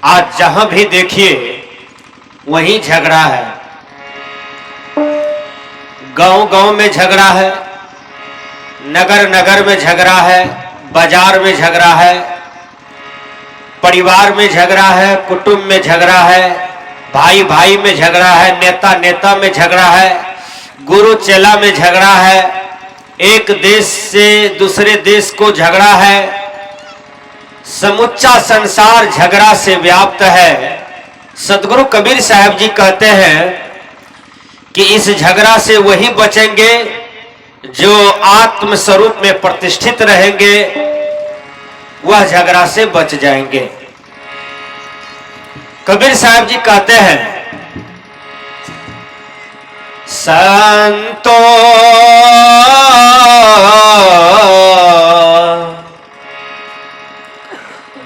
आज जहां भी देखिए वहीं झगड़ा है। गांव गांव में झगड़ा है, नगर नगर में झगड़ा है, बाजार में झगड़ा है, परिवार में झगड़ा है, कुटुंब में झगड़ा है, भाई भाई में झगड़ा है, नेता नेता में झगड़ा है, गुरु चेला में झगड़ा है, एक देश से दूसरे देश को झगड़ा है। समूचा संसार झगड़ा से व्याप्त है। सदगुरु कबीर साहब जी कहते हैं कि इस झगड़ा से वही बचेंगे जो आत्म स्वरूप में प्रतिष्ठित रहेंगे, वह झगड़ा से बच जाएंगे। कबीर साहब जी कहते हैं, संतो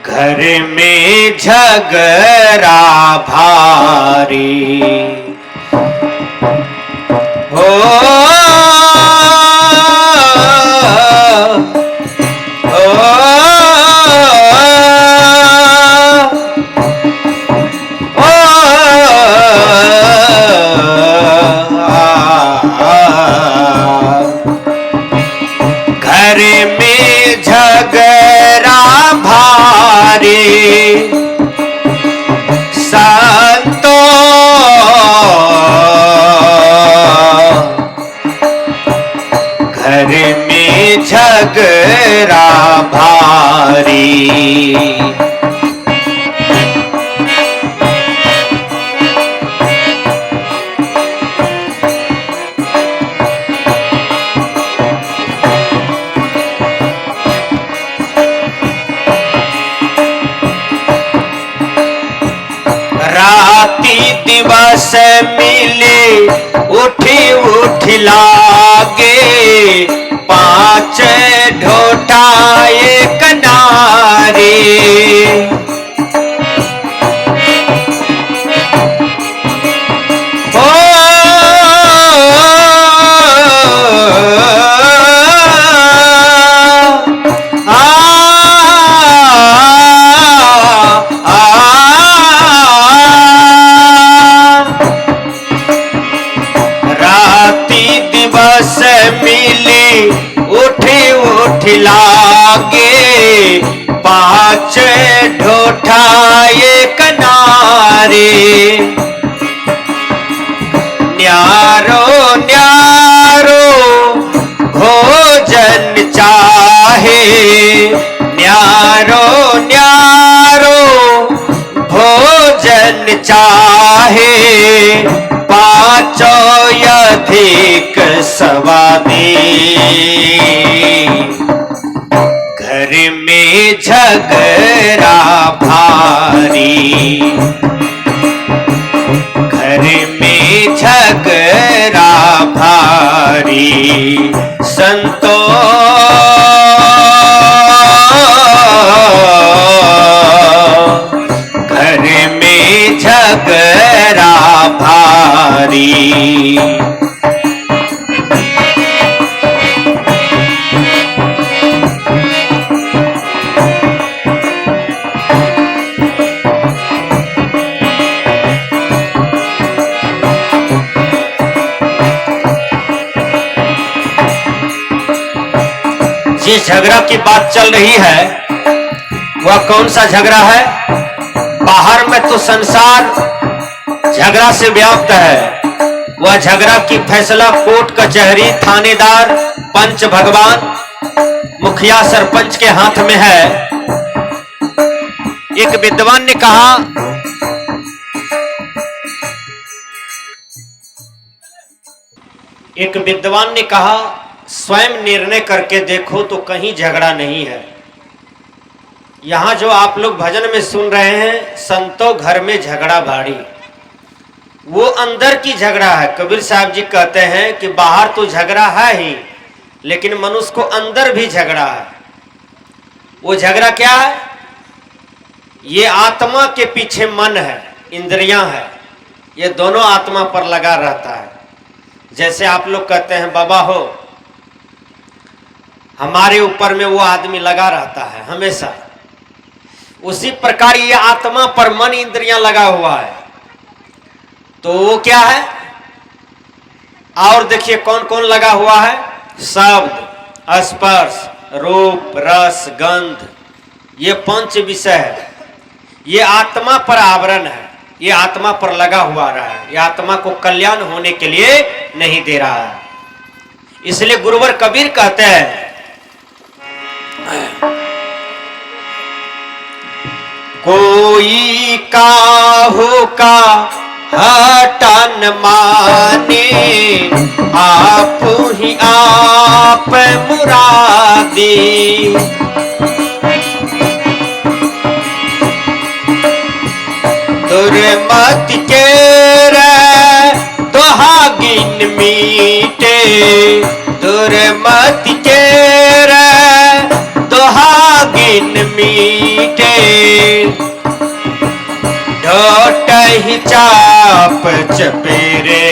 घर में झगड़ा भारी हो, घर में झगड़ा भारी संतो घर में झगड़ा भारी। राती दिवस मिले उठी उठी लागे, पांच ढोटा एक नारी। हो मिली उठी उठी लागे, पांच ढोठा एक नारी। न्यारो न्यारो भोजन चाहे, न्यारो न्यारो भोजन चाहे, पांचों अधिक स्वादी। घर में झगड़ा भारी, घर में झगड़ा भारी संतो घर में झगड़ा भारी। जिस झगड़ा की बात चल रही है वह कौन सा झगड़ा है? बाहर में तो संसार झगड़ा से व्याप्त है। वह झगड़ा की फैसला कोर्ट कचहरी, थानेदार, पंच, भगवान, मुखिया, सरपंच के हाथ में है। एक विद्वान ने कहा स्वयं निर्णय करके देखो तो कहीं झगड़ा नहीं है। यहां जो आप लोग भजन में सुन रहे हैं, संतो घर में झगड़ा भारी, वो अंदर की झगड़ा है। कबीर साहब जी कहते हैं कि बाहर तो झगड़ा है ही, लेकिन मनुष्य को अंदर भी झगड़ा है। वो झगड़ा क्या है? ये आत्मा के पीछे मन है, इंद्रियां है, ये दोनों आत्मा पर लगा रहता है। जैसे आप लोग कहते हैं बाबा हो, हमारे ऊपर में वो आदमी लगा रहता है हमेशा। उसी प्रकार ये आत्मा पर मन इंद्रियां लगा हुआ है, तो वो क्या है? और देखिए कौन कौन लगा हुआ है? शब्द, स्पर्श, रूप, रस, गंध, ये पंच विषय है। ये आत्मा पर आवरण है, ये आत्मा पर लगा हुआ रहा है, ये आत्मा को कल्याण होने के लिए नहीं दे रहा है। इसलिए गुरुवर कबीर कहते हैं, कोई काहू का हटन माने, आप ही आप मुरादी। दुर्मति के रे दोहागिन मीटे, दुर्मति के रे दोहागिन मीटे। ढोट ही चाप चपेरे,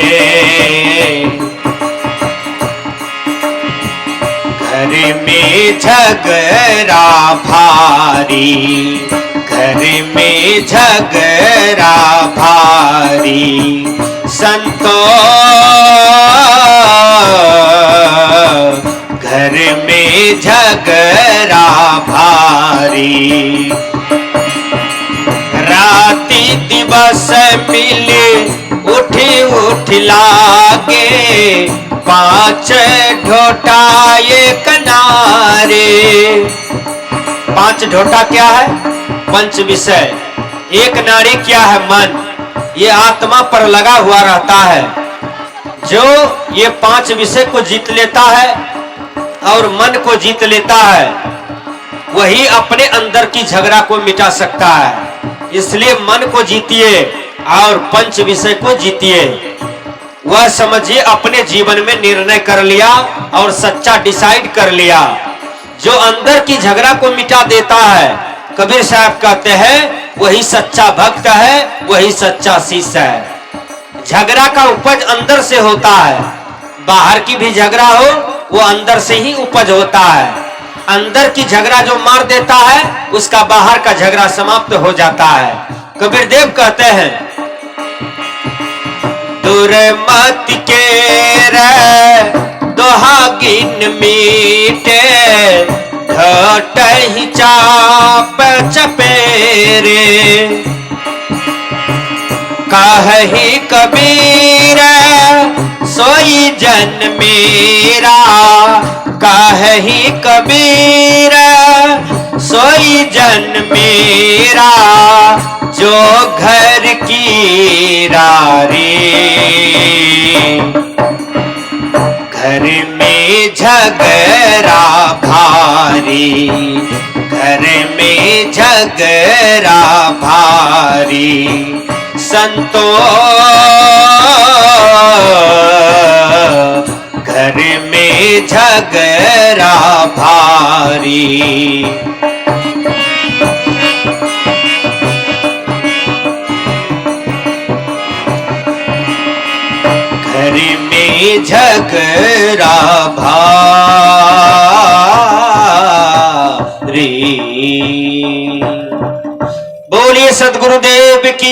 घर में झगड़ा भारी, घर में झगड़ा भारी। संतों घर में झगड़ा भारी। राति दिवस मिले उठी उठ लागे, पांच ढोटा एक नारे। पांच ढोटा क्या है? पंच विषय। एक नारी क्या है? मन। ये आत्मा पर लगा हुआ रहता है। जो ये पांच विषय को जीत लेता है और मन को जीत लेता है, वही अपने अंदर की झगड़ा को मिटा सकता है। इसलिए मन को जीतिए और पंच विषय को जीतिए। वह समझिए अपने जीवन में निर्णय कर लिया और सच्चा डिसाइड कर लिया। जो अंदर की झगड़ा को मिटा देता है, कबीर साहब कहते हैं, वही सच्चा भक्त है, वही सच्चा शिष्य है। झगड़ा का उपज अंदर से होता है। बाहर की भी झगड़ा हो, वो अंदर से ही उपज होता है। अंदर की झगड़ा जो मार देता है, उसका बाहर का झगड़ा समाप्त हो जाता है। कबीर देव कहते हैं, दुर्मति के रे दोहागिन मीटे, ढोट ही चाप चपेरे। कहि कबीर सोई जन मेरा, कहि कबीर सोई जन मेरा। जो घर की रारी, घर में झगड़ा भारी, घर में झगड़ा भारी। संतों घर में झगड़ा भारी। घर में झगड़ा भारी। बोलिए सद्गुरुदेव की।